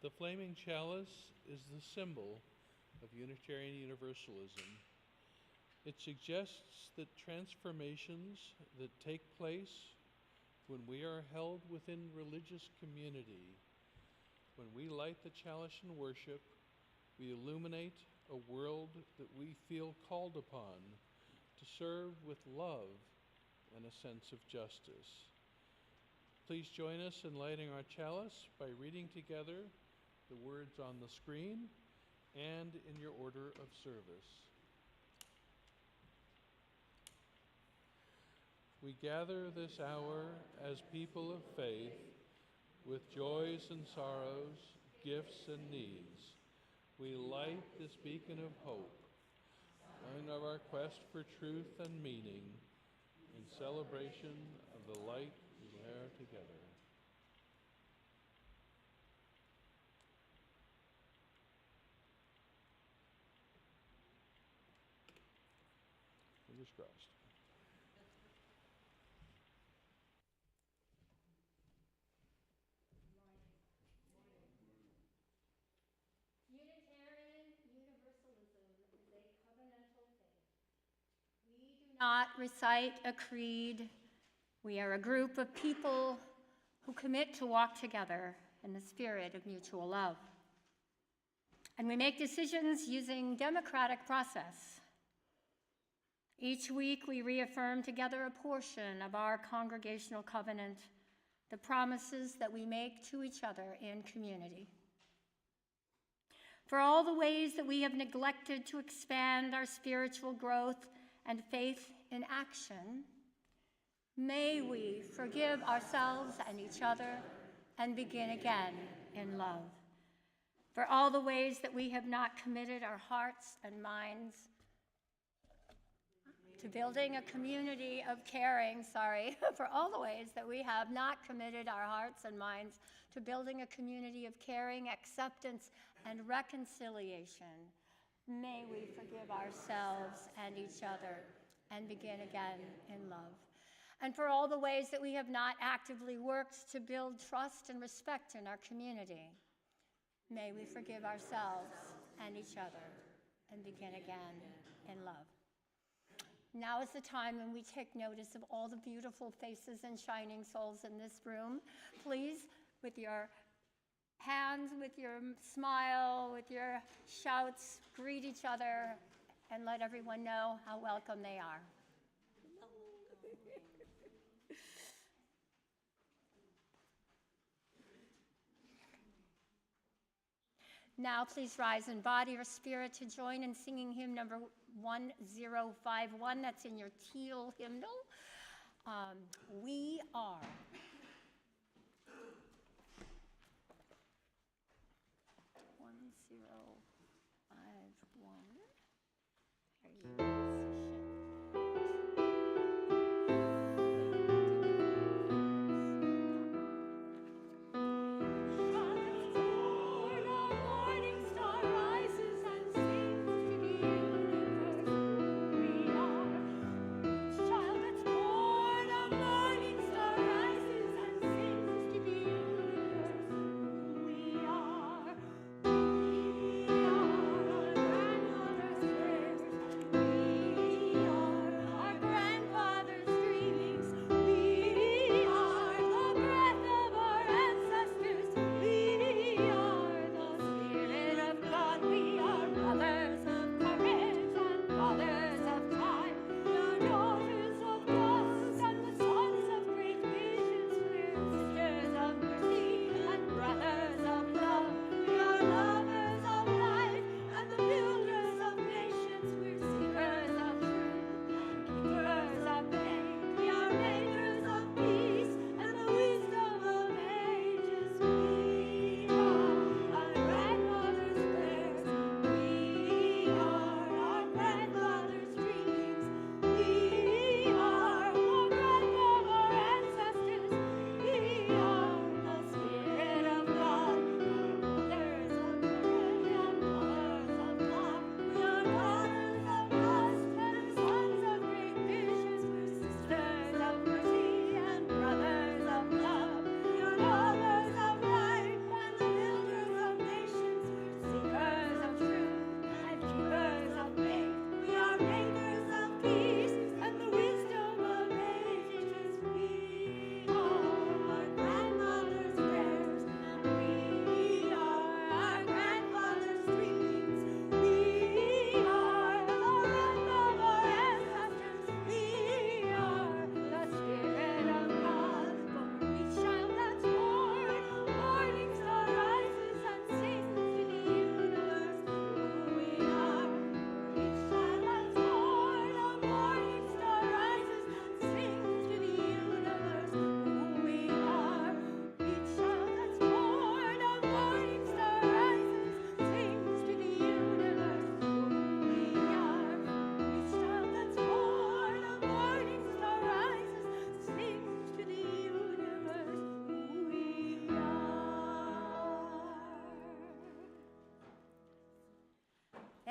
The flaming chalice is the symbol of Unitarian Universalism. It suggests that transformations that take place when we are held within religious community, when we light the chalice in worship, we illuminate a world that we feel called upon to serve with love and a sense of justice. Please join us in lighting our chalice by reading together the words on the screen and in your order of service. We gather this hour as people of faith with joys and sorrows, gifts and needs. We light this beacon of hope, and of our quest for truth and meaning in celebration of the light we bear together. Fingers crossed. Unitarian Universalism is a covenantal faith. We do not recite a creed. We are a group of people who commit to walk together in the spirit of mutual love. And we make decisions using democratic process. Each week we reaffirm together a portion of our congregational covenant, the promises that we make to each other in community. For all the ways that we have neglected to expand our spiritual growth and faith in action, may we forgive ourselves and each other and begin again in love. For all the ways that we have not committed our hearts and minds to building a community of caring, for all the ways that we have not committed our hearts and minds to building a community of caring, acceptance, and reconciliation, may we forgive ourselves and each other and begin again in love. And for all the ways that we have not actively worked to build trust and respect in our community, may we forgive ourselves and each other and begin again in love. Now is the time when we take notice of all the beautiful faces and shining souls in this room. Please, with your hands, with your smile, with your shouts, greet each other and let everyone know how welcome they are. Now please rise in body or spirit to join in singing hymn number 1051. That's in your teal hymnal. We are. 1051. There you go. We are.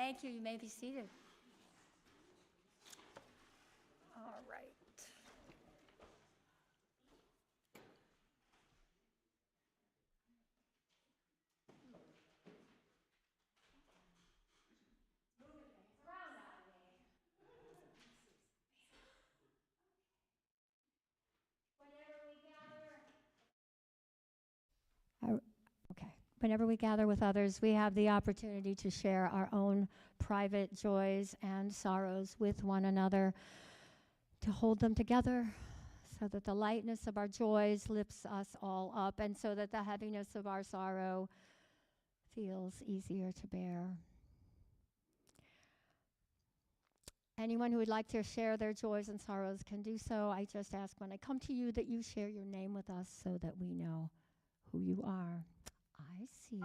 Thank you. You may be seated. All right. Okay. Whenever we gather with others, we have the opportunity to share our own private joys and sorrows with one another, to hold them together so that the lightness of our joys lifts us all up, and so that the heaviness of our sorrow feels easier to bear. Anyone who would like to share their joys and sorrows can do so. I just ask when I come to you that you share your name with us so that we know who you are. I see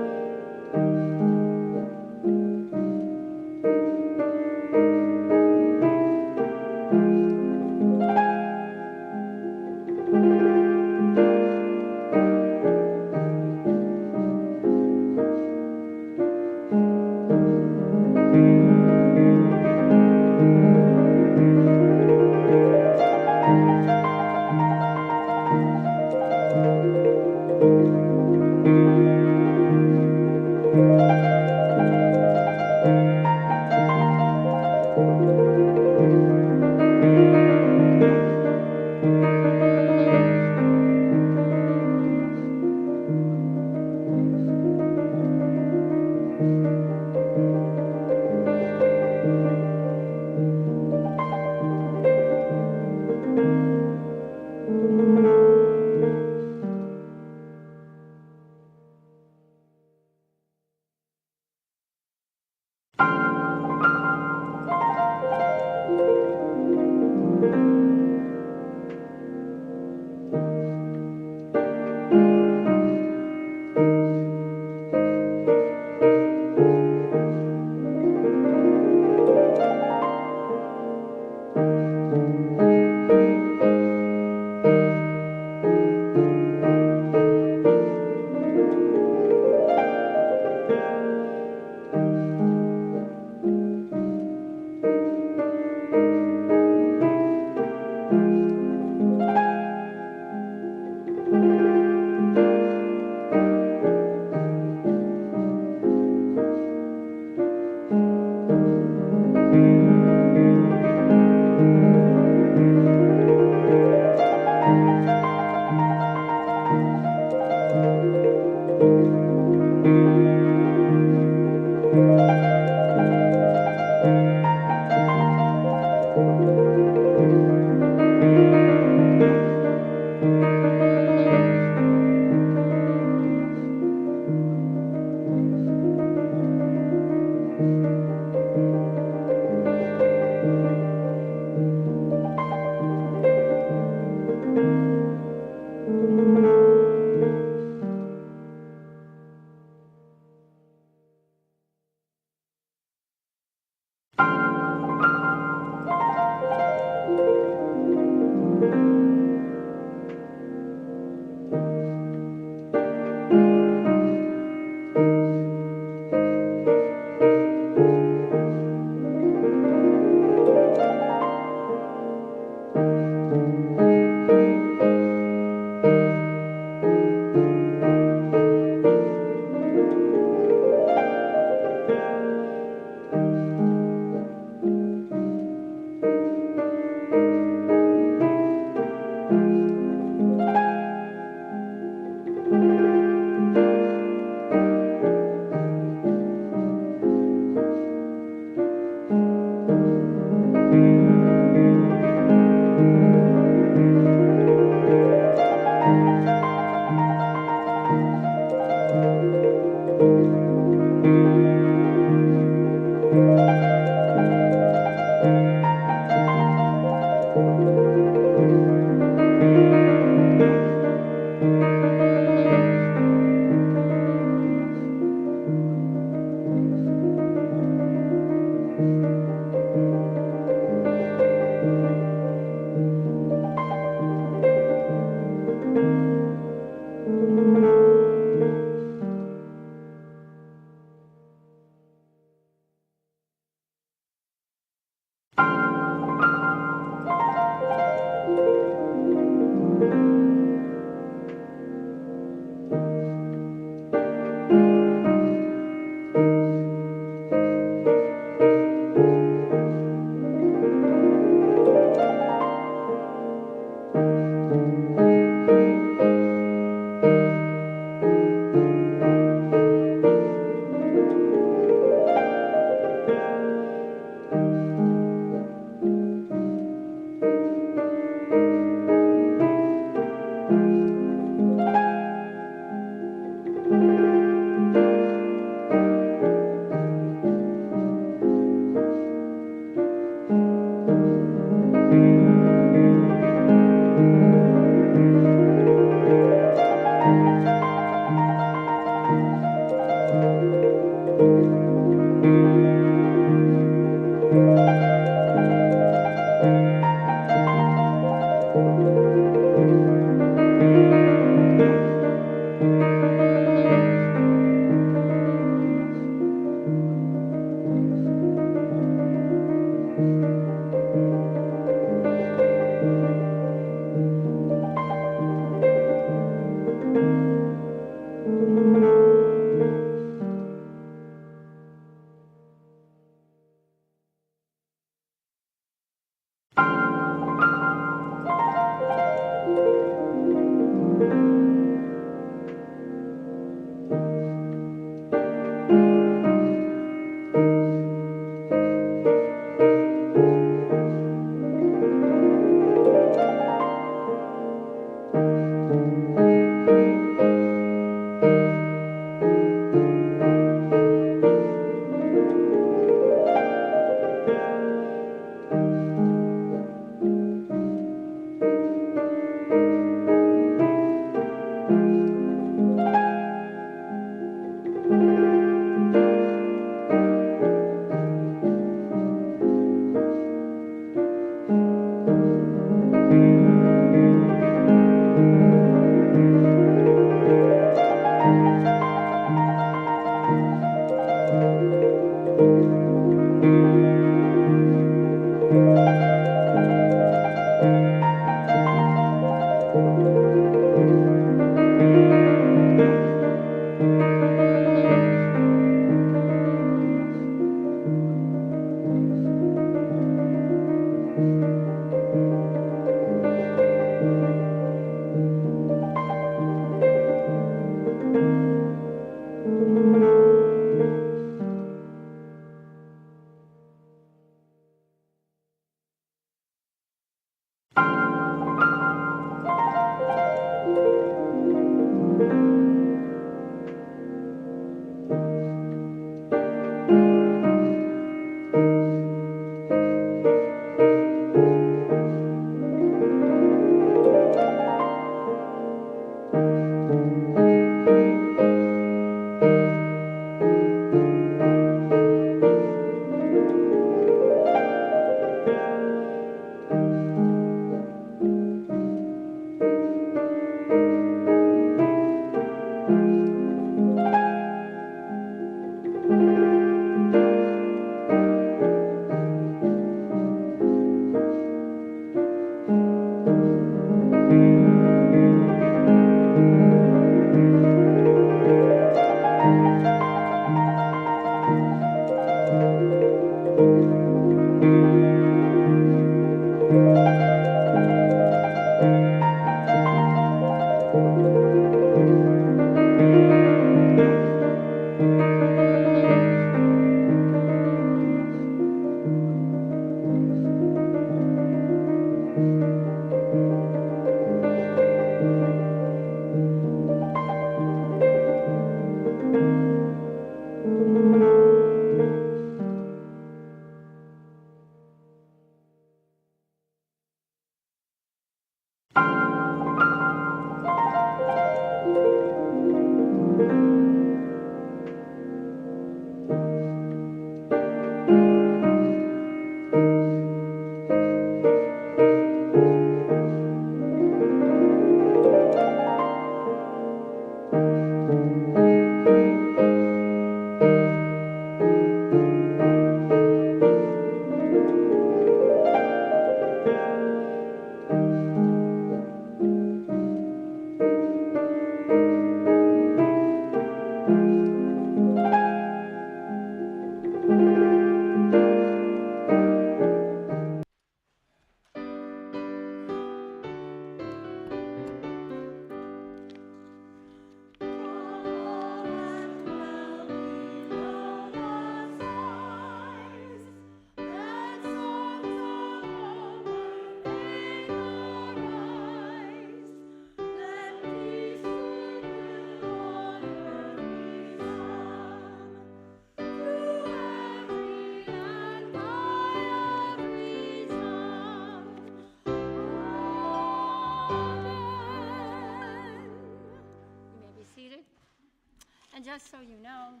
And just so you know,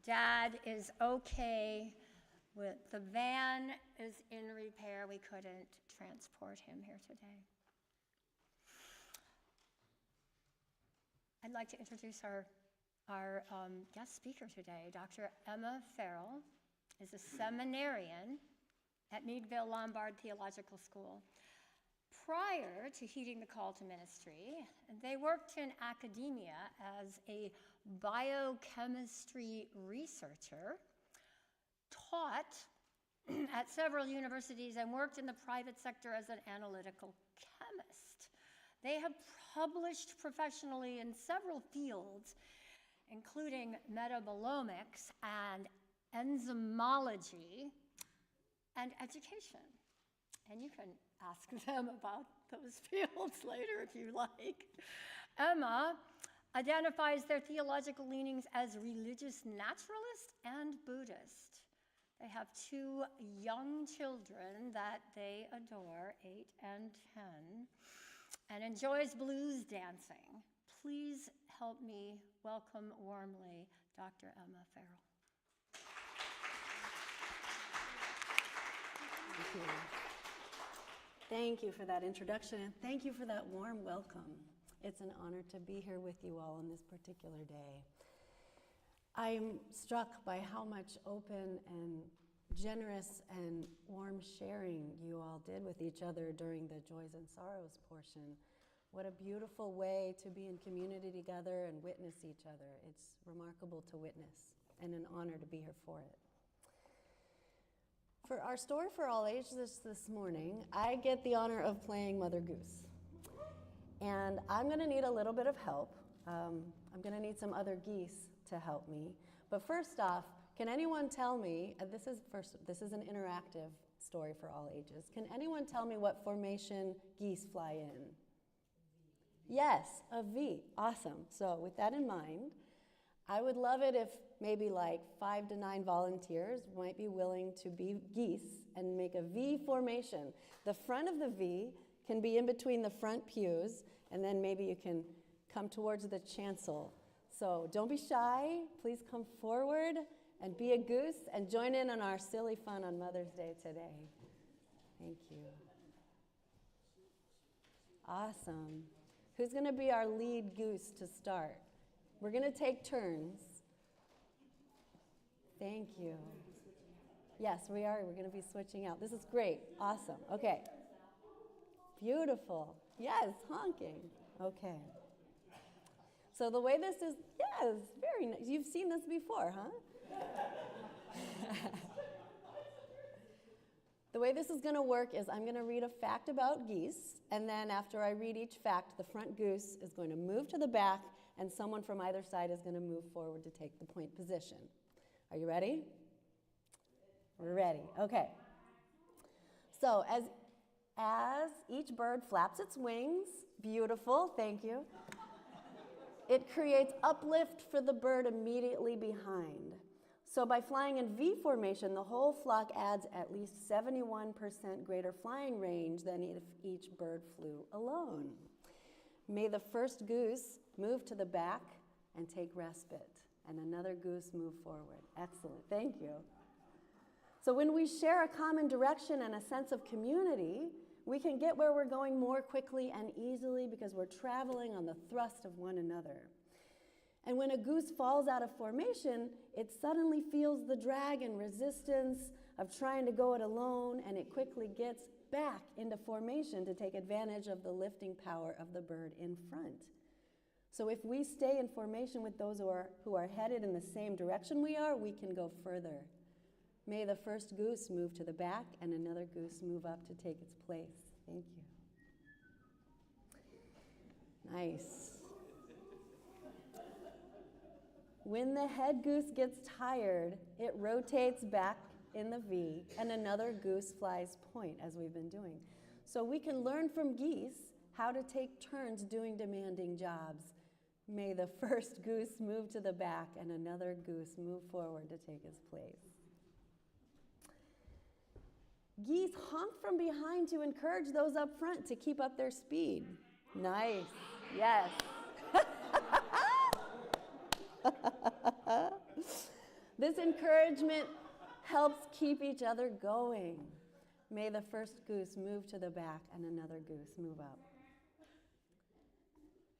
Dad is okay with the van is in repair. We couldn't transport him here today. I'd like to introduce our guest speaker today. Dr. Emma Farrell is a seminarian at Meadville Lombard Theological School. Prior to heeding the call to ministry, they worked in academia as a biochemistry researcher, taught at several universities, and worked in the private sector as an analytical chemist. They have published professionally in several fields, including metabolomics and enzymology and education. And you can ask them about those fields later if you like. Emma identifies their theological leanings as religious naturalist and Buddhist. They have 2 young children that they adore, 8 and 10, and enjoys blues dancing. Please help me welcome warmly Dr. Emma Farrell. Thank you. Thank you for that introduction, and thank you for that warm welcome. It's an honor to be here with you all on this particular day. I'm struck by how much open and generous and warm sharing you all did with each other during the joys and sorrows portion. What a beautiful way to be in community together and witness each other. It's remarkable to witness and an honor to be here for it. For our story for all ages this morning, I get the honor of playing Mother Goose. And I'm going to need a little bit of help. I'm going to need some other geese to help me. But first off, can anyone tell me, this is an interactive story for all ages. Can anyone tell me what formation geese fly in? Yes, a V. Awesome. So with that in mind, I would love it if maybe like 5 to 9 volunteers might be willing to be geese and make a V formation. The front of the V can be in between the front pews, and then maybe you can come towards the chancel. So don't be shy. Please come forward and be a goose and join in on our silly fun on Mother's Day today. Thank you. Awesome. Who's going to be our lead goose to start? We're going to take turns. Thank you. Yes, we are. We're going to be switching out. This is great. Awesome. Okay. Beautiful. Yes, honking. Okay. So the way this is, yes, very nice. You've seen this before, huh? The way this is going to work is I'm going to read a fact about geese, and then after I read each fact, the front goose is going to move to the back, and someone from either side is going to move forward to take the point position. Are you ready? We're ready. Okay. So as each bird flaps its wings, beautiful, thank you, it creates uplift for the bird immediately behind. So by flying in V formation, the whole flock adds at least 71% greater flying range than if each bird flew alone. May the first goose move to the back and take respite, and another goose move forward. Excellent, thank you. So when we share a common direction and a sense of community, we can get where we're going more quickly and easily because we're traveling on the thrust of one another. And when a goose falls out of formation, it suddenly feels the drag and resistance of trying to go it alone, and it quickly gets back into formation to take advantage of the lifting power of the bird in front. So if we stay in formation with those who are headed in the same direction we are, we can go further. May the first goose move to the back and another goose move up to take its place. Thank you. Nice. When the head goose gets tired, it rotates back in the V, and another goose flies point, as we've been doing. So we can learn from geese how to take turns doing demanding jobs. May the first goose move to the back and another goose move forward to take its place. Geese honk from behind to encourage those up front to keep up their speed. Nice. Yes. This encouragement helps keep each other going. May the first goose move to the back and another goose move up.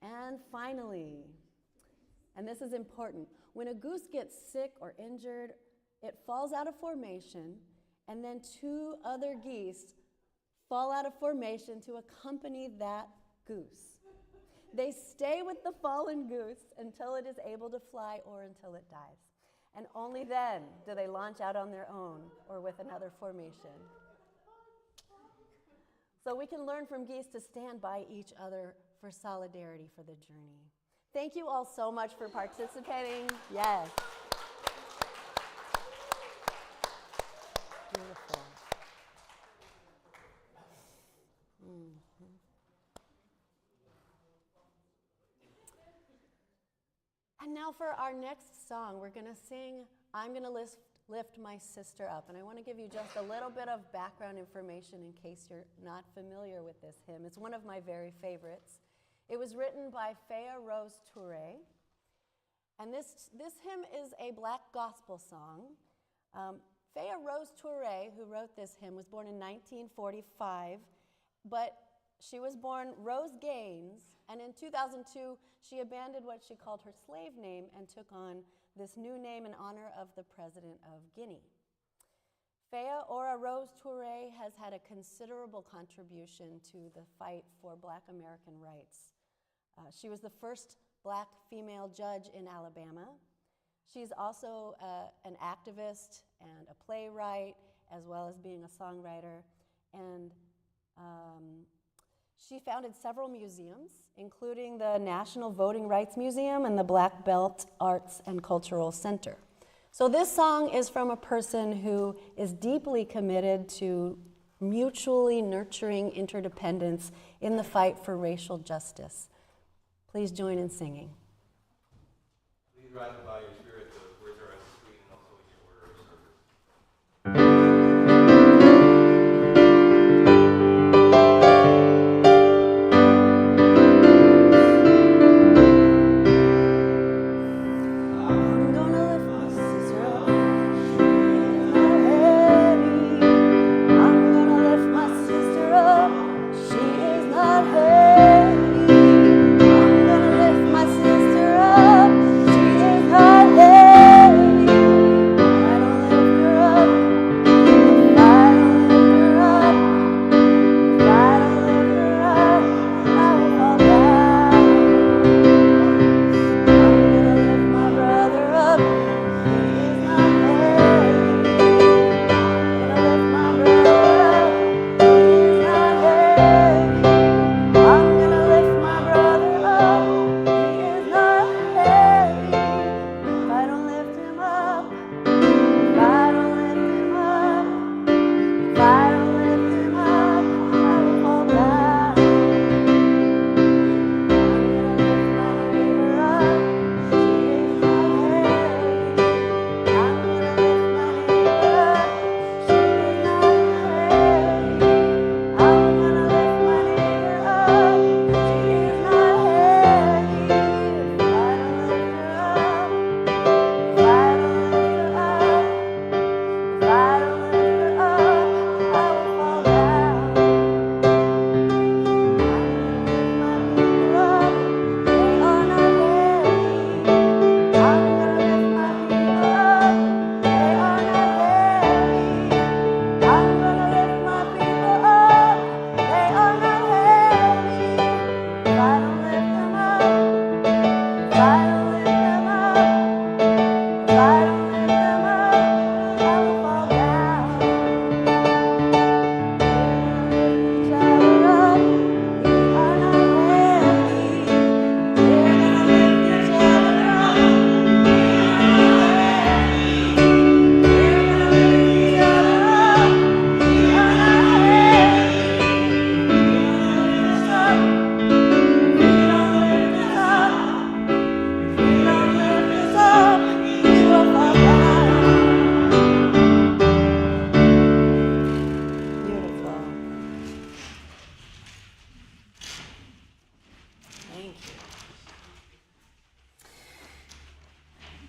And finally, and this is important, when a goose gets sick or injured, it falls out of formation, and then two other geese fall out of formation to accompany that goose. They stay with the fallen goose until it is able to fly or until it dies. And only then do they launch out on their own or with another formation. So we can learn from geese to stand by each other for solidarity for the journey. Thank you all so much for participating. Yes. Beautiful. And now for our next song, we're going to sing, I'm going to lift my sister up. And I want to give you just a little bit of background information in case you're not familiar with this hymn. It's one of my very favorites. It was written by Farrell. And this hymn is a black gospel song. Farrell, who wrote this hymn, was born in 1945, but she was born Rose Gaines, and in 2002, she abandoned what she called her slave name and took on this new name in honor of the President of Guinea. Farrell has had a considerable contribution to the fight for Black American rights. She was the first Black female judge in Alabama. She's also an activist and a playwright, as well as being a songwriter. And she founded several museums, including the National Voting Rights Museum and the Black Belt Arts and Cultural Center. So this song is from a person who is deeply committed to mutually nurturing interdependence in the fight for racial justice. Please join in singing. Please rise and bow your spirit. The words are at the screen and also in your order of service. Hey!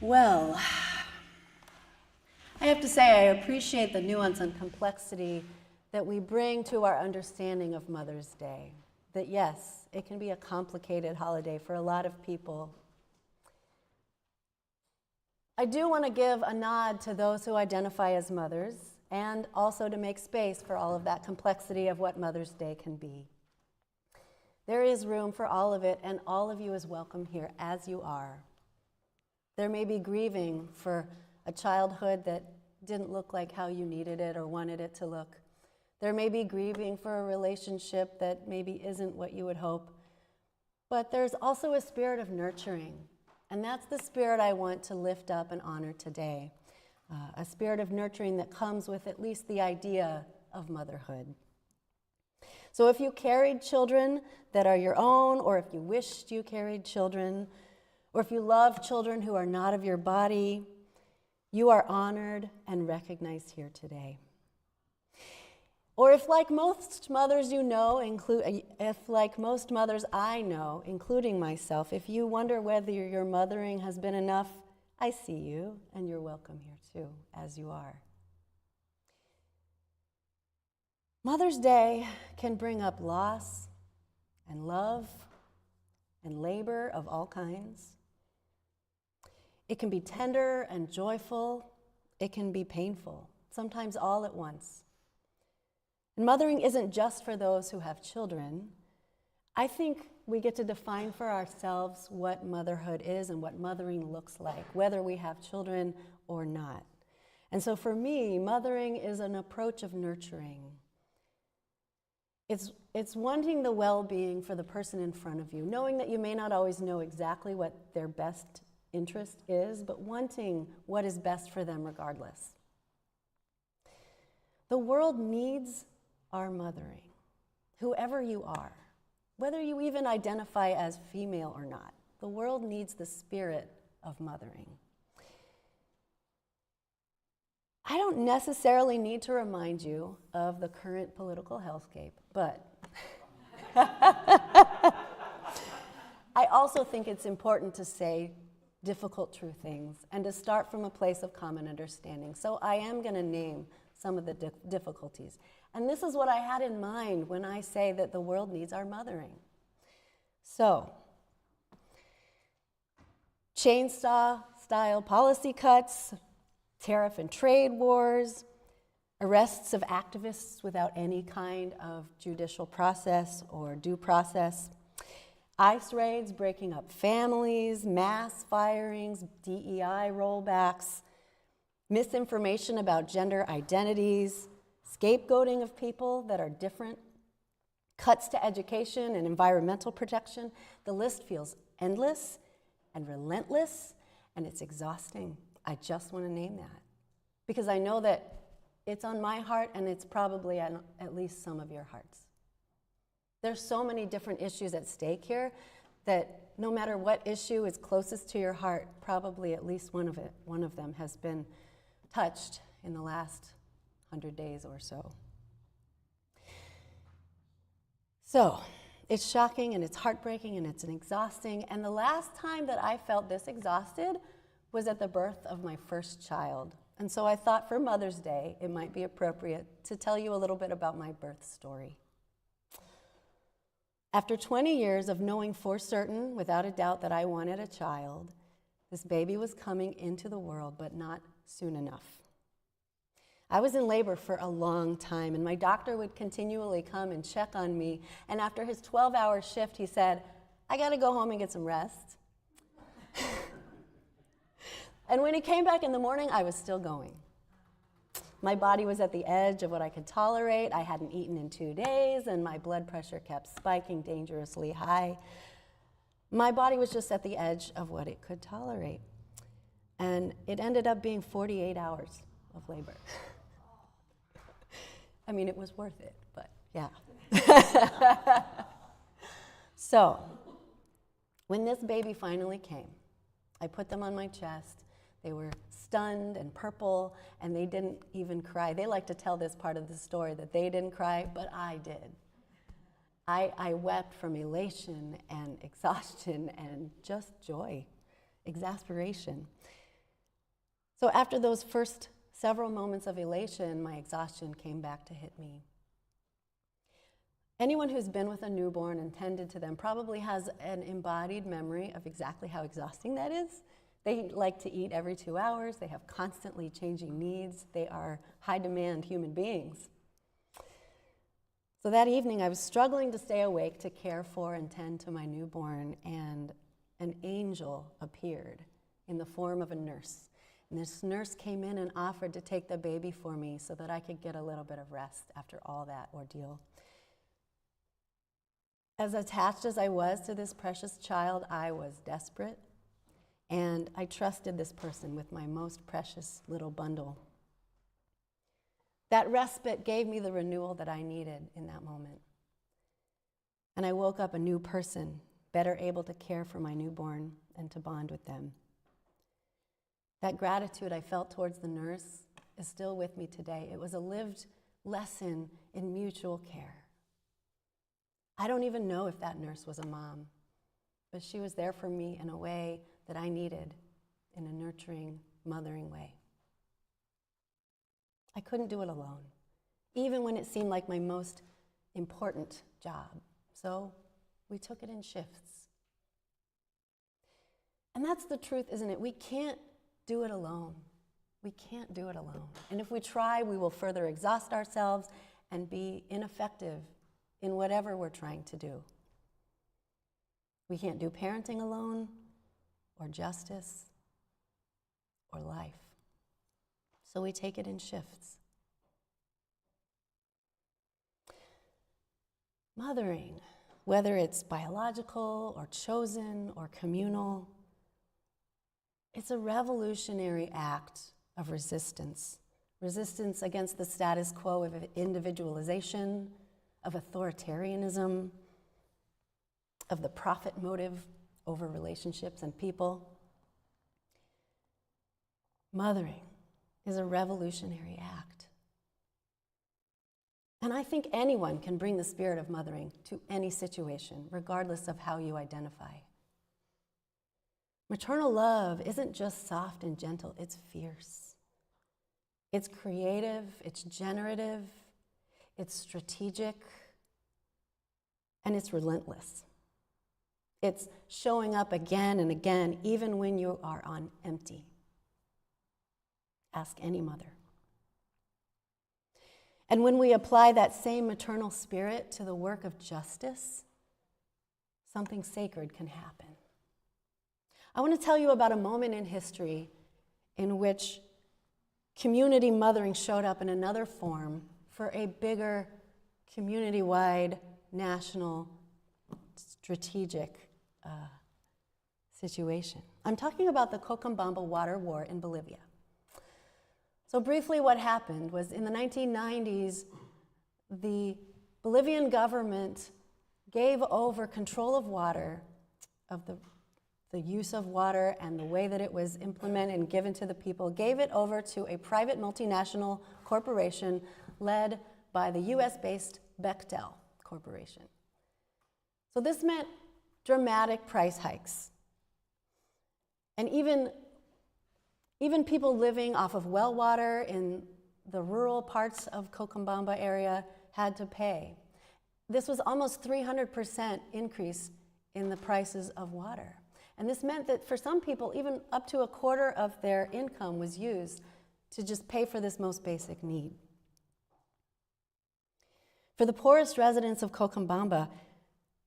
Well, I have to say I appreciate the nuance and complexity that we bring to our understanding of Mother's Day. That yes, it can be a complicated holiday for a lot of people. I do want to give a nod to those who identify as mothers and also to make space for all of that complexity of what Mother's Day can be. There is room for all of it, and all of you is welcome here as you are. There may be grieving for a childhood that didn't look like how you needed it or wanted it to look. There may be grieving for a relationship that maybe isn't what you would hope. But there's also a spirit of nurturing, and that's the spirit I want to lift up and honor today. A spirit of nurturing that comes with at least the idea of motherhood. So if you carried children that are your own, or if you wished you carried children, or if you love children who are not of your body, you are honored and recognized here today. Or if like most mothers you know, if like most mothers I know, including myself, if you wonder whether your mothering has been enough, I see you, and you're welcome here too, as you are. Mother's Day can bring up loss and love and labor of all kinds. It can be tender and joyful. It can be painful, sometimes all at once. And mothering isn't just for those who have children. I think we get to define for ourselves what motherhood is and what mothering looks like, whether we have children or not. And so for me, mothering is an approach of nurturing. It's wanting the well-being for the person in front of you, knowing that you may not always know exactly what their best interest is, but wanting what is best for them regardless. The world needs our mothering, whoever you are, whether you even identify as female or not. The world needs the spirit of mothering. I don't necessarily need to remind you of the current political hellscape, but I also think it's important to say difficult true things and to start from a place of common understanding. So I am going to name some of the difficulties. And this is what I had in mind when I say that the world needs our mothering. So, chainsaw-style policy cuts, tariff and trade wars, arrests of activists without any kind of judicial process or due process, ICE raids breaking up families, mass firings, DEI rollbacks, misinformation about gender identities, scapegoating of people that are different, cuts to education and environmental protection. The list feels endless and relentless, and it's exhausting. I just want to name that because I know that it's on my heart and it's probably at least some of your hearts. There's so many different issues at stake here that no matter what issue is closest to your heart, probably at least one of them has been touched in the last 100 days or so. So, it's shocking and it's heartbreaking and it's exhausting. And the last time that I felt this exhausted was at the birth of my first child. And so I thought for Mother's Day, it might be appropriate to tell you a little bit about my birth story. After 20 years of knowing for certain, without a doubt, that I wanted a child, this baby was coming into the world, but not soon enough. I was in labor for a long time, and my doctor would continually come and check on me, and after his 12-hour shift, he said, I gotta go home and get some rest. And when he came back in the morning, I was still going. My body was at the edge of what I could tolerate. I hadn't eaten in 2 days, and my blood pressure kept spiking dangerously high. My body was just at the edge of what it could tolerate. And it ended up being 48 hours of labor. I mean, it was worth it, but yeah. So, when this baby finally came, I put them on my chest. They were stunned and purple, and they didn't even cry. They like to tell this part of the story that they didn't cry, but I did. I wept from elation and exhaustion and just joy, exasperation. So after those first several moments of elation, my exhaustion came back to hit me. Anyone who's been with a newborn and tended to them probably has an embodied memory of exactly how exhausting that is. They like to eat every 2 hours. They have constantly changing needs. They are high-demand human beings. So that evening, I was struggling to stay awake to care for and tend to my newborn, and an angel appeared in the form of a nurse. And this nurse came in and offered to take the baby for me so that I could get a little bit of rest after all that ordeal. As attached as I was to this precious child, I was desperate, and I trusted this person with my most precious little bundle. That respite gave me the renewal that I needed in that moment. And I woke up a new person, better able to care for my newborn and to bond with them. That gratitude I felt towards the nurse is still with me today. It was a lived lesson in mutual care. I don't even know if that nurse was a mom, but she was there for me in a way that I needed, in a nurturing, mothering way. I couldn't do it alone, even when it seemed like my most important job. So we took it in shifts. And that's the truth, isn't it? We can't do it alone. We can't do it alone. And if we try, we will further exhaust ourselves and be ineffective in whatever we're trying to do. We can't do parenting alone, or justice, or life. So we take it in shifts. Mothering, whether it's biological or chosen or communal, it's a revolutionary act of resistance. Resistance against the status quo of individualization, of authoritarianism, of the profit motive over relationships and people. Mothering is a revolutionary act. And I think anyone can bring the spirit of mothering to any situation, regardless of how you identify. Maternal love isn't just soft and gentle, it's fierce. It's creative, it's generative, it's strategic, and it's relentless. It's showing up again and again, even when you are on empty. Ask any mother. And when we apply that same maternal spirit to the work of justice, something sacred can happen. I want to tell you about a moment in history in which community mothering showed up in another form for a bigger, community-wide, national, strategic situation. I'm talking about the Cochabamba water war in Bolivia. So briefly, what happened was in the 1990s, the Bolivian government gave over control of water, of the use of water and the way that it was implemented and given to the people, gave it over to a private multinational corporation led by the US-based Bechtel Corporation. So this meant dramatic price hikes. And even people living off of well water in the rural parts of Cochabamba area had to pay. This was almost 300% increase in the prices of water. And this meant that for some people, even up to a quarter of their income was used to just pay for this most basic need. For the poorest residents of Cochabamba,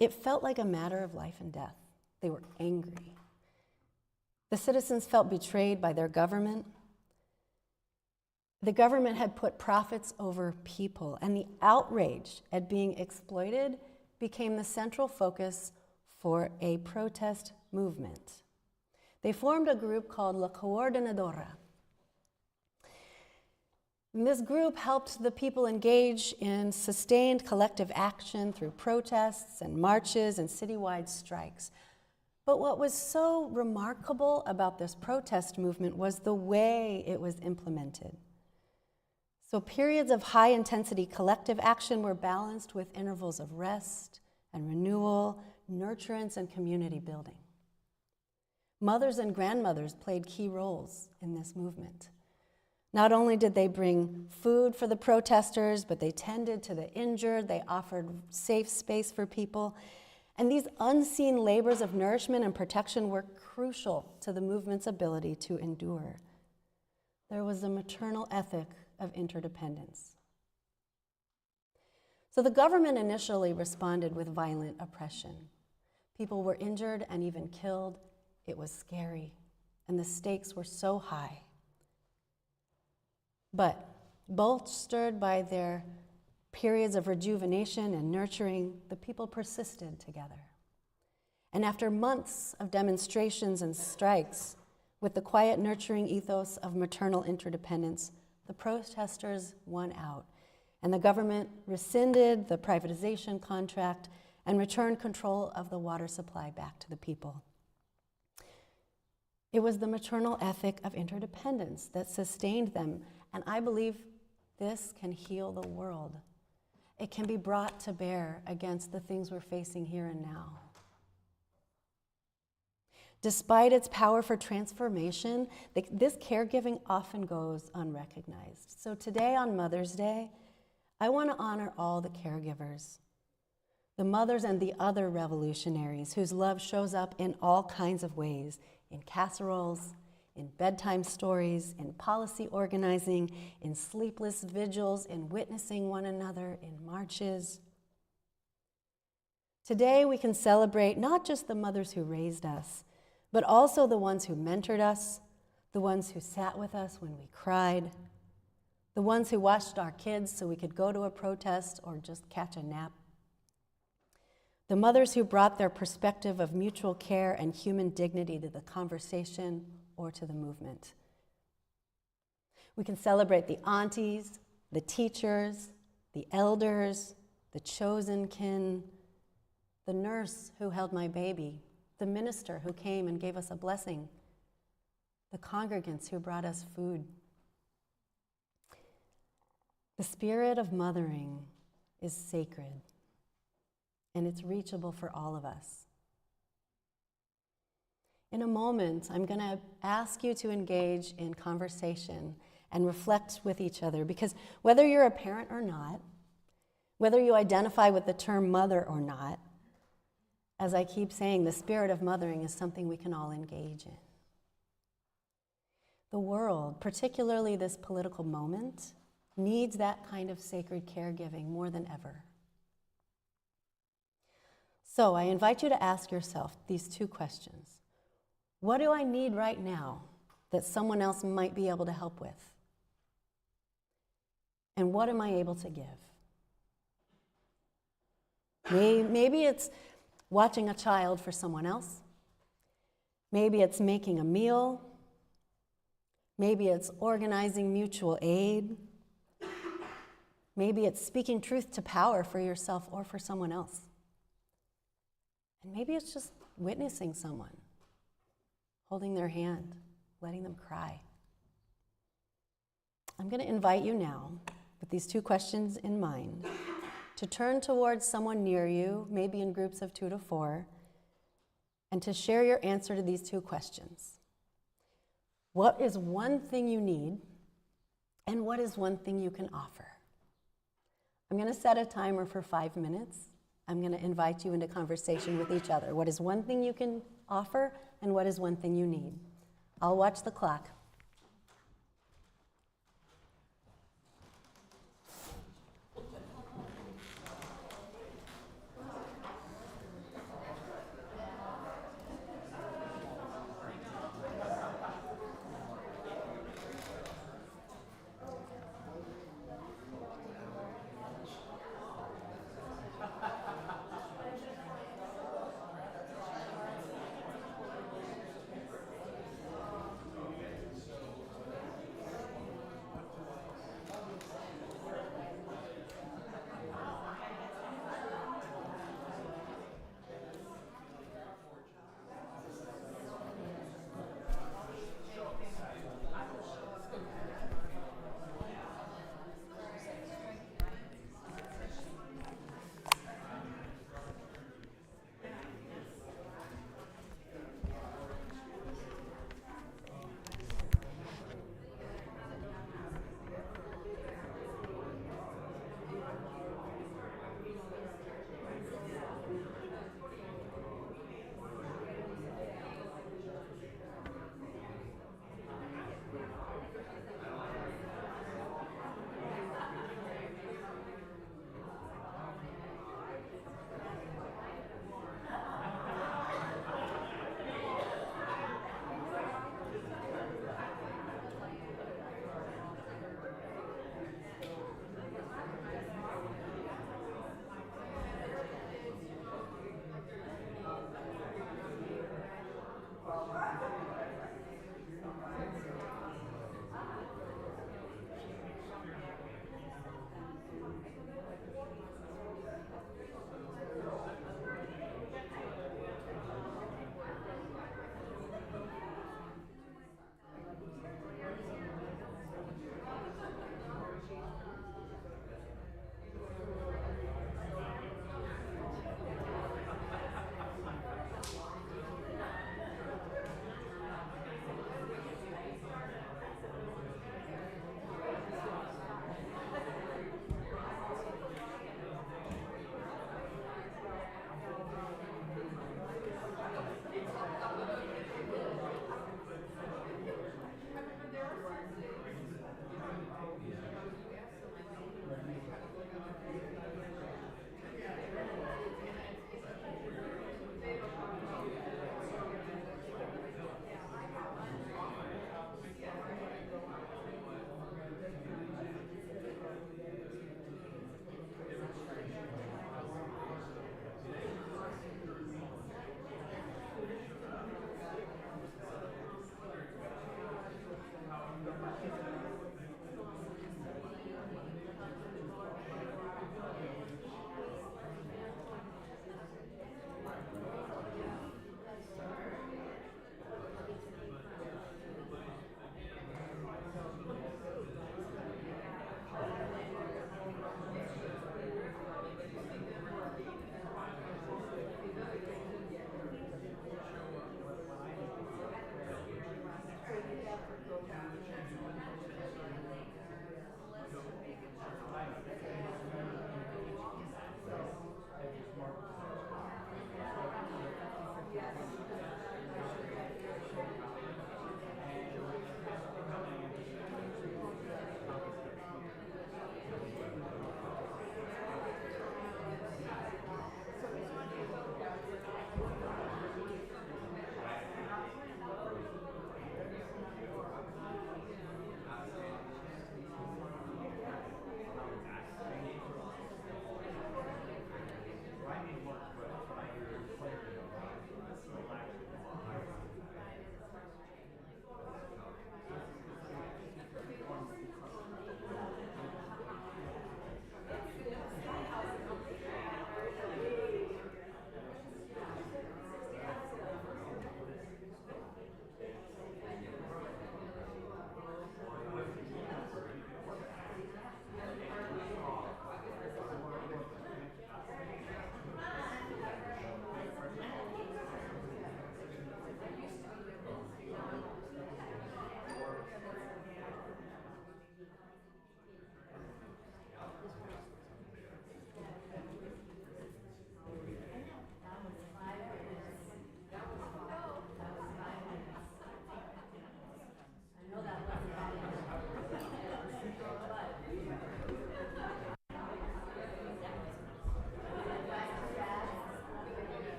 it felt like a matter of life and death. They were angry. The citizens felt betrayed by their government. The government had put profits over people, and the outrage at being exploited became the central focus for a protest movement. They formed a group called La Coordinadora. And this group helped the people engage in sustained collective action through protests and marches and citywide strikes. But what was so remarkable about this protest movement was the way it was implemented. So periods of high-intensity collective action were balanced with intervals of rest and renewal, nurturance, and community building. Mothers and grandmothers played key roles in this movement. Not only did they bring food for the protesters, but they tended to the injured, they offered safe space for people, and these unseen labors of nourishment and protection were crucial to the movement's ability to endure. There was a maternal ethic of interdependence. So the government initially responded with violent oppression. People were injured and even killed. It was scary, and the stakes were so high. But bolstered by their periods of rejuvenation and nurturing, the people persisted together. And after months of demonstrations and strikes, with the quiet, nurturing ethos of maternal interdependence, the protesters won out, and the government rescinded the privatization contract and returned control of the water supply back to the people. It was the maternal ethic of interdependence that sustained them, and I believe this can heal the world. It can be brought to bear against the things we're facing here and now. Despite its power for transformation, this caregiving often goes unrecognized. So today on Mother's Day, I want to honor all the caregivers, the mothers and the other revolutionaries whose love shows up in all kinds of ways, in casseroles, in bedtime stories, in policy organizing, in sleepless vigils, in witnessing one another, in marches. Today we can celebrate not just the mothers who raised us, but also the ones who mentored us, the ones who sat with us when we cried, the ones who watched our kids so we could go to a protest or just catch a nap, the mothers who brought their perspective of mutual care and human dignity to the conversation or to the movement. We can celebrate the aunties, the teachers, the elders, the chosen kin, the nurse who held my baby, the minister who came and gave us a blessing, the congregants who brought us food. The spirit of mothering is sacred, and it's reachable for all of us. In a moment, I'm going to ask you to engage in conversation and reflect with each other, because whether you're a parent or not, whether you identify with the term mother or not, as I keep saying, the spirit of mothering is something we can all engage in. The world, particularly this political moment, needs that kind of sacred caregiving more than ever. So I invite you to ask yourself these two questions. What do I need right now that someone else might be able to help with? And what am I able to give? Maybe it's watching a child for someone else. Maybe it's making a meal. Maybe it's organizing mutual aid. Maybe it's speaking truth to power for yourself or for someone else. And maybe it's just witnessing someone, holding their hand, letting them cry. I'm going to invite you now, with these two questions in mind, to turn towards someone near you, maybe in groups of 2 to 4, and to share your answer to these two questions. What is one thing you need, and what is one thing you can offer? I'm going to set a timer for 5 minutes. I'm going to invite you into conversation with each other. What is one thing you can offer, and what is one thing you need? I'll watch the clock.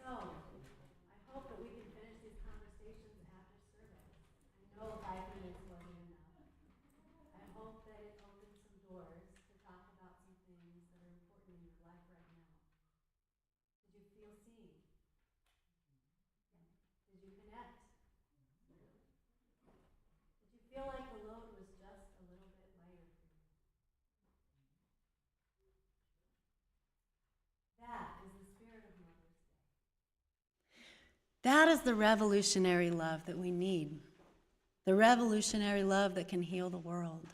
So, I hope that we can finish these conversations after service. I know 5 minutes wasn't enough. I hope that it opens some doors to talk about some things that are important in your life right now. Did you feel seen? Did you connect? Did you feel like the load was just a little bit lighter for you? That is the spirit of Mother's Day. That is the revolutionary love that we need. The revolutionary love that can heal the world.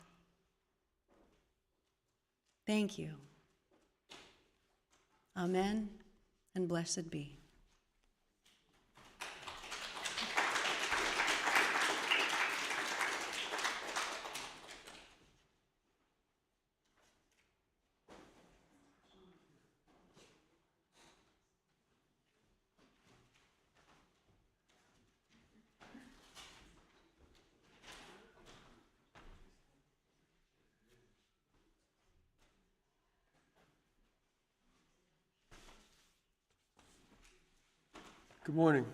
Thank you. Amen and blessed be. Good morning.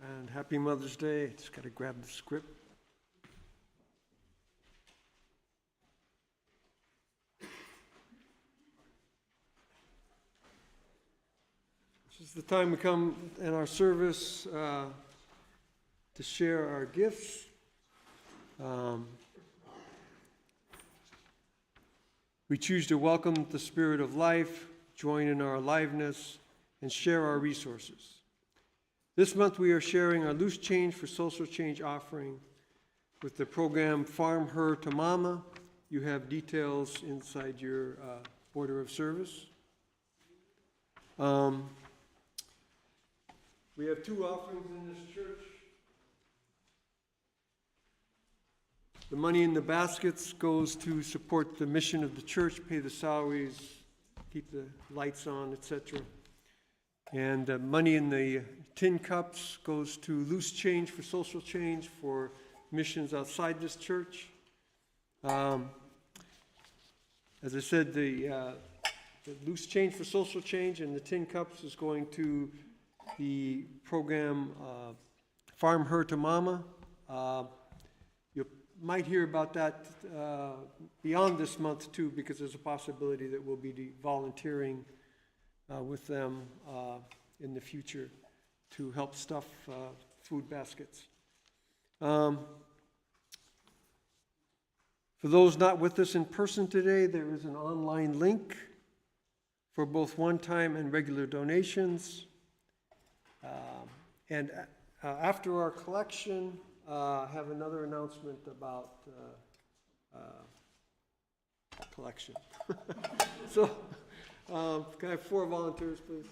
And happy Mother's Day. Just got to grab the script. This is the time we come in our service to share our gifts. We choose to welcome the spirit of life, join in our aliveness, and share our resources. This month we are sharing our Loose Change for Social Change offering with the program Farm Her to Mama. You have details inside your order of service. We have 2 offerings in this church. The money in the baskets goes to support the mission of the church, pay the salaries, keep the lights on, etc. And money in the tin cups goes to Loose Change for Social Change for missions outside this church. As I said, the Loose Change for Social Change and the tin cups is going to the program Farm Her to Mama. You might hear about that beyond this month too, because there's a possibility that we'll be volunteering with them in the future to help stuff food baskets. For those not with us in person today, there is an online link for both one-time and regular donations. And after our collection, have another announcement about collection. So, can I have 4 volunteers, please?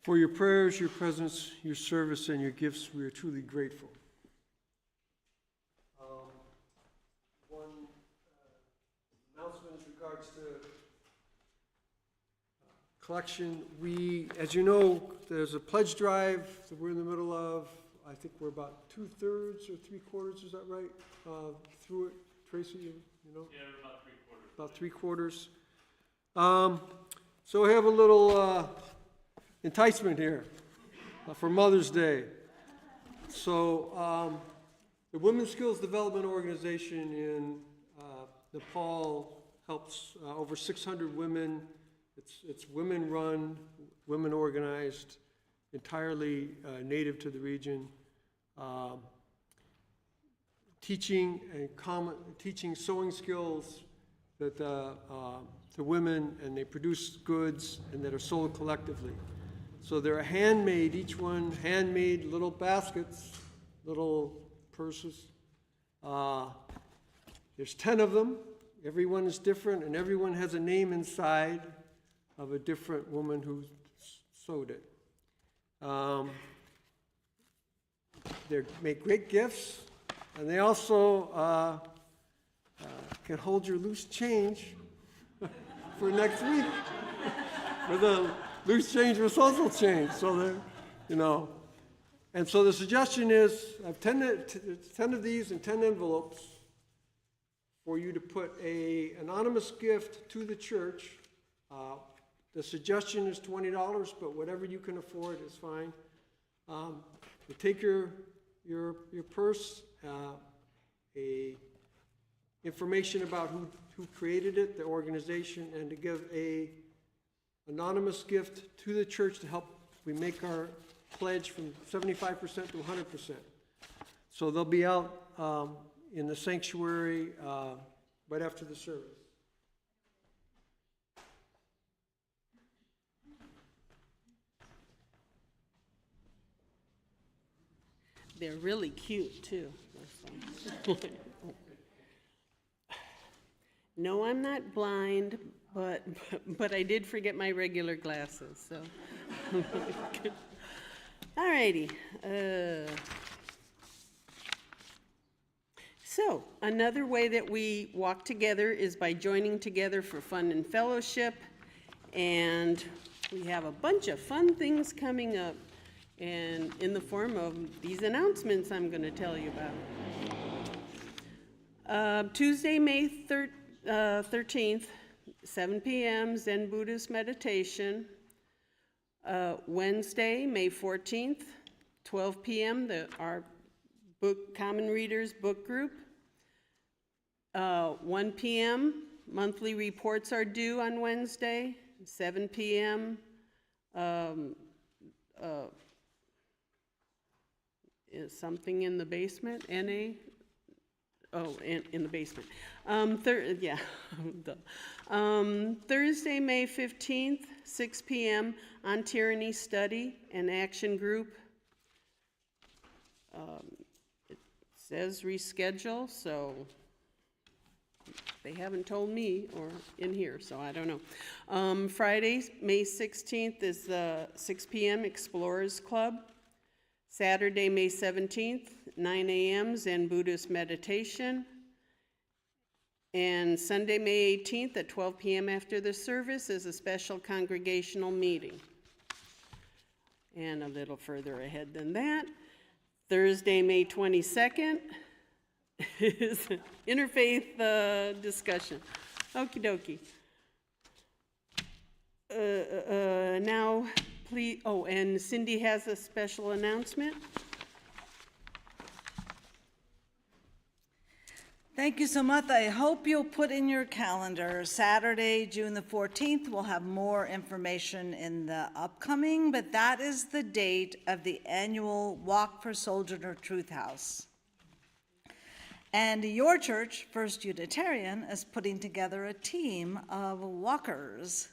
For your prayers, your presence, your service, and your gifts, we are truly grateful. One announcement in regards to collection. We, as you know, there's a pledge drive that we're in the middle of. I think we're about 2/3 or 3/4, is that right? Through it, Tracy, you know? Yeah, about 3/4. About 3/4. So we have a little enticement here for Mother's Day. So the Women's Skills Development Organization in Nepal helps over 600 women. It's women-run, women-organized, entirely native to the region. Teaching sewing skills that to women, and they produce goods and that are sold collectively. So they're handmade, each one handmade little baskets, little purses. There's 10 of them. Everyone is different, and everyone has a name inside of a different woman who sewed it. They make great gifts, and they also can hold your loose change for next week. For the loose change was social change, so they're, you know. And so the suggestion is, I have 10 of these in 10 envelopes for you to put an anonymous gift to the church. The suggestion is $20, but whatever you can afford is fine. You take your purse, information about who created it, the organization, and to give a anonymous gift to the church to help we make our pledge from 75% to 100%. So they'll be out in the sanctuary right after the service. They're really cute, too. No, I'm not blind, but I did forget my regular glasses, so. All righty. So, another way that we walk together is by joining together for fun and fellowship, and we have a bunch of fun things coming up, and in the form of these announcements I'm going to tell you about. Tuesday, May 13th, 7 p.m., Zen Buddhist meditation. Wednesday, May 14th, 12 p.m., our Common Readers book group. 1 p.m., monthly reports are due on Wednesday. 7 p.m., is something in the basement, NA? Oh, in the basement. Thursday, May 15th, 6 p.m., on tyranny study and action group. It says reschedule, so they haven't told me or in here, so I don't know. Friday, May 16th is the 6 p.m. Explorers Club. Saturday, May 17th, 9 a.m. Zen Buddhist meditation. And Sunday, May 18th at 12 p.m. after the service is a special congregational meeting. And a little further ahead than that, Thursday, May 22nd is interfaith discussion. Okie dokie. Now, please, oh, and Cindy has a special announcement. Thank you so much. I hope you'll put in your calendar, Saturday, June the 14th, we'll have more information in the upcoming, but that is the date of the annual Walk for Sojourner Truth House. And your church, First Unitarian, is putting together a team of walkers.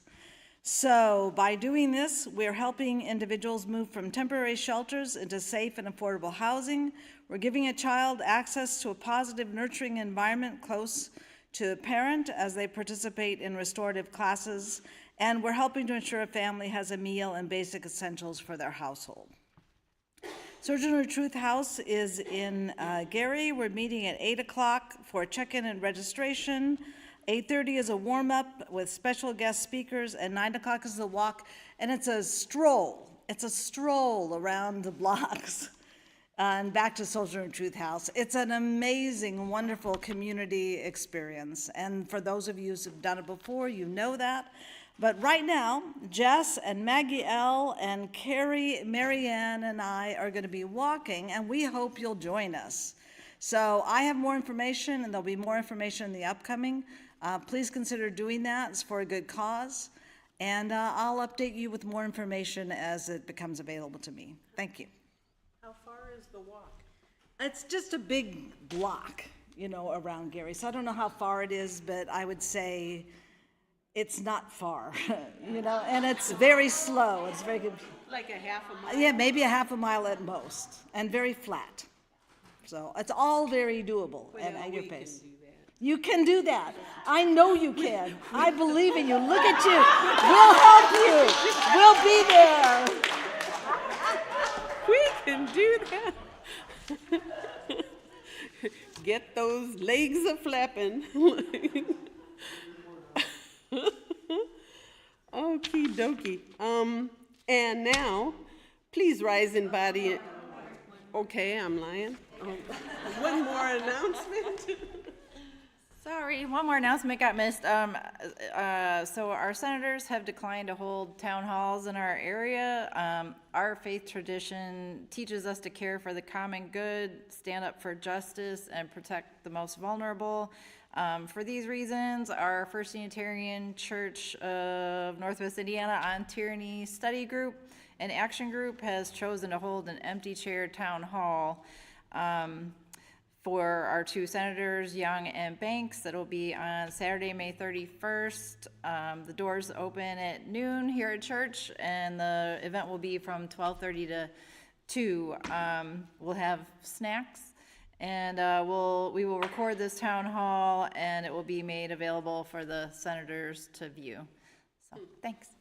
So by doing this, we're helping individuals move from temporary shelters into safe and affordable housing. We're giving a child access to a positive, nurturing environment close to a parent as they participate in restorative classes. And we're helping to ensure a family has a meal and basic essentials for their household. Sojourner Truth House is in Gary. We're meeting at 8 o'clock for check-in and registration. 8:30 is a warm-up with special guest speakers, and 9 o'clock is the walk, and it's a stroll. It's a stroll around the blocks and back to Sojourner Truth House. It's an amazing, wonderful community experience, and for those of you who've done it before, you know that. But right now, Jess and Maggie L. and Carrie, Marianne, and I are going to be walking, and we hope you'll join us. So I have more information, and there'll be more information in the upcoming. Please consider doing that. It's for a good cause. And I'll update you with more information as it becomes available to me. Thank you. How far is the walk? It's just a big block, around Gary. So I don't know how far it is, but I would say it's not far, and it's very slow. It's very good. Like a half a mile? Yeah, maybe a half a mile at most, and very flat. So it's all very doable at your pace. You can do that. I know you can. I believe in you. Look at you. We'll help you. We'll be there. We can do that. Get those legs a flapping. Okie dokie. And now, please rise in body. Okay, I'm lying. One more announcement. Sorry, one more announcement got missed. So our senators have declined to hold town halls in our area. Our faith tradition teaches us to care for the common good, stand up for justice, and protect the most vulnerable. For these reasons, our First Unitarian Church of Northwest Indiana on Tyranny Study Group and Action Group has chosen to hold an empty chair town hall for our two senators, Young and Banks. That'll be on Saturday, May 31st. The doors open at noon here at church, and the event will be from 12:30 to 2. We'll have snacks, and we will record this town hall, and it will be made available for the senators to view. So, thanks.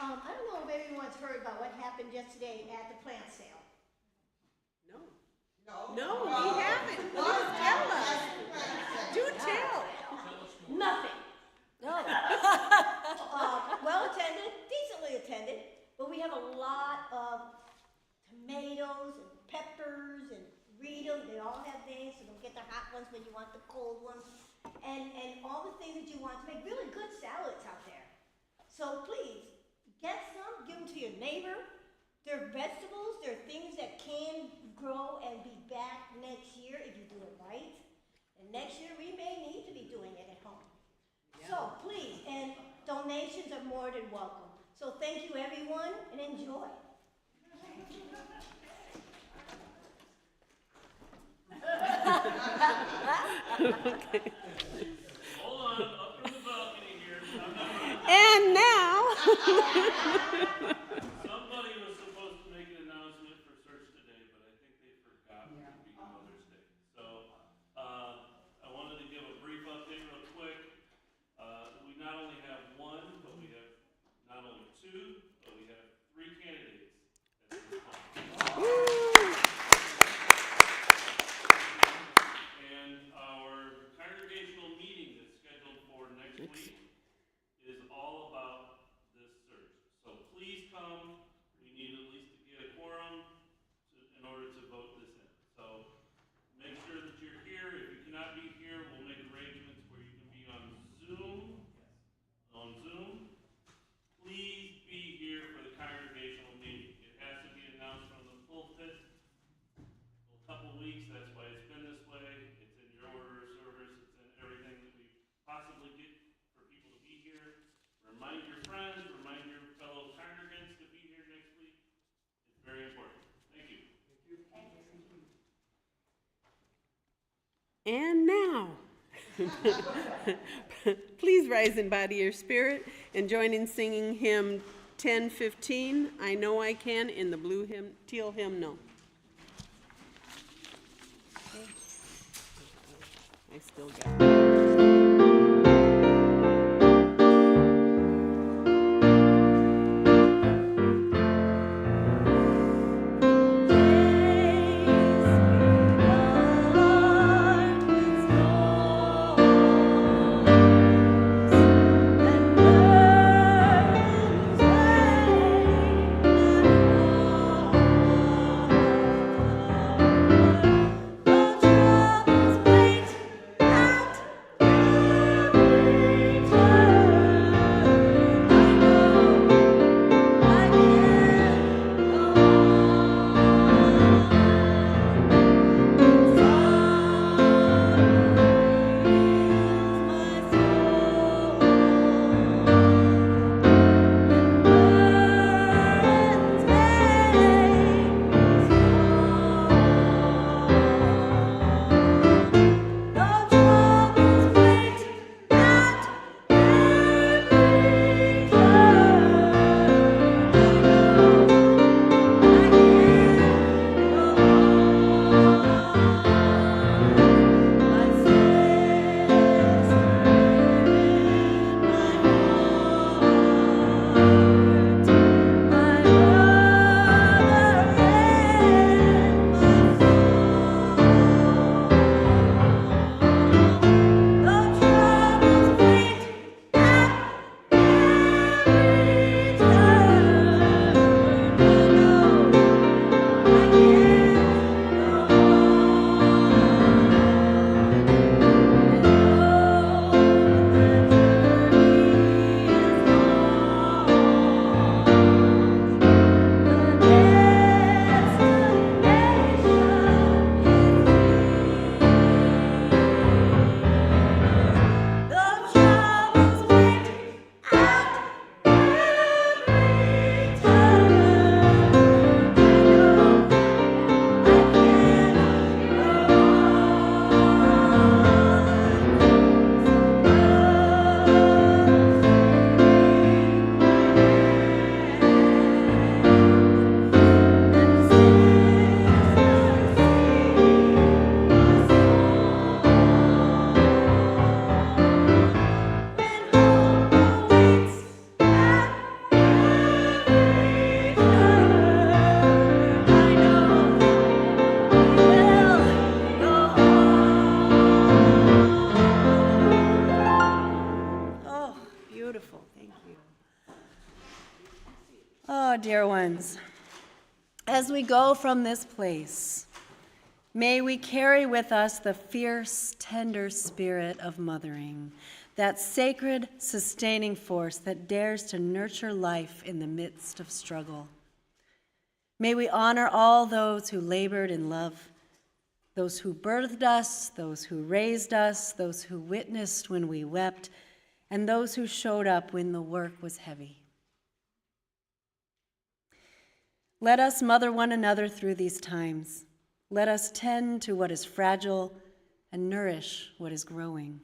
I don't know if everyone's heard about what happened yesterday at the plant sale. No, we haven't. Please tell us. Do tell. Nothing. No. Well attended, decently attended, but we have a lot of tomatoes and peppers and read them. They all have names, so don't get the hot ones when you want the cold ones. And all the things that you want to make really good salads out there. So please, get some, give them to your neighbor. They're vegetables, they're things that can grow and be back next year if you do it right. And next year we may need to be doing it at home. Yeah. So please, and donations are more than welcome. So thank you everyone, and enjoy. Okay. Hold on, up from the balcony here. And now, And now, please rise in body or spirit and join in singing hymn 1015, I Know I Can, in the blue teal hymnal. I still got it. Dear ones, as we go from this place, may we carry with us the fierce, tender spirit of mothering, that sacred, sustaining force that dares to nurture life in the midst of struggle. May we honor all those who labored in love, those who birthed us, those who raised us, those who witnessed when we wept, and those who showed up when the work was heavy. Let us mother one another through these times. Let us tend to what is fragile and nourish what is growing.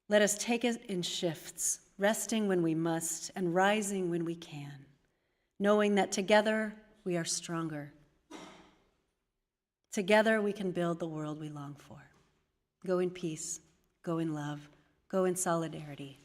Let us take it in shifts, resting when we must and rising when we can, knowing that together we are stronger. Together we can build the world we long for. Go in peace, go in love, go in solidarity.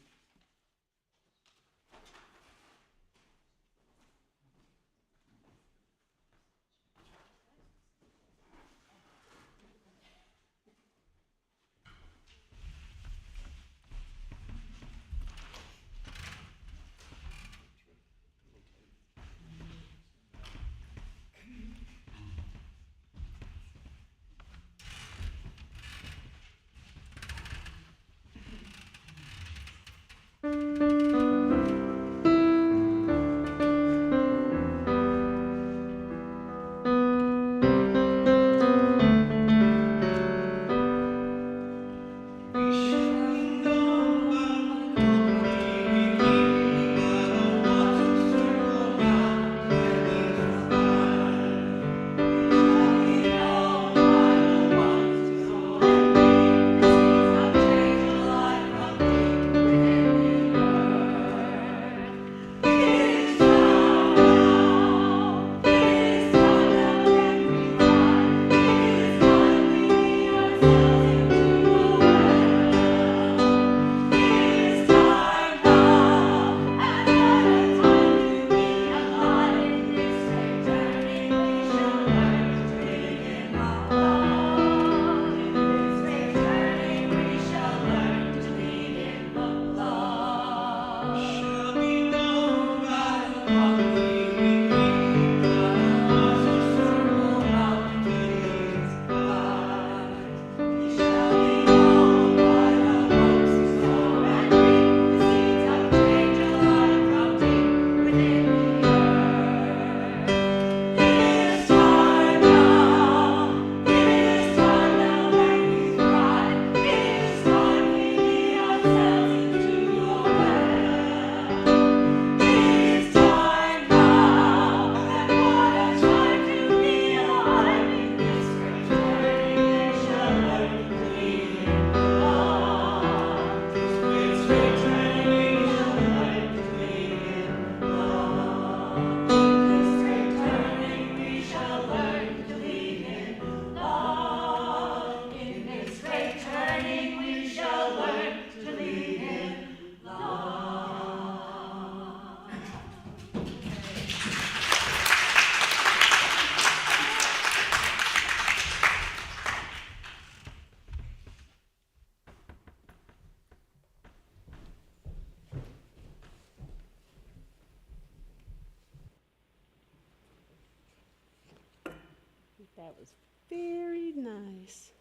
That was very nice.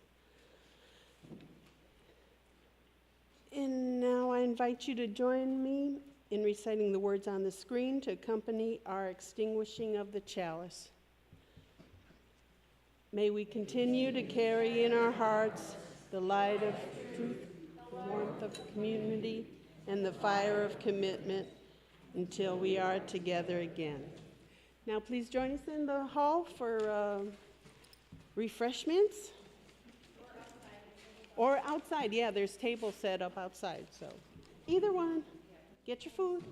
And now I invite you to join me in reciting the words on the screen to accompany our extinguishing of the chalice. May we continue to carry in our hearts the light of truth, the warmth of community, and the fire of commitment until we are together again. Now please join us in the hall for refreshments. Or outside, yeah, there's tables set up outside, so either one. Get your food.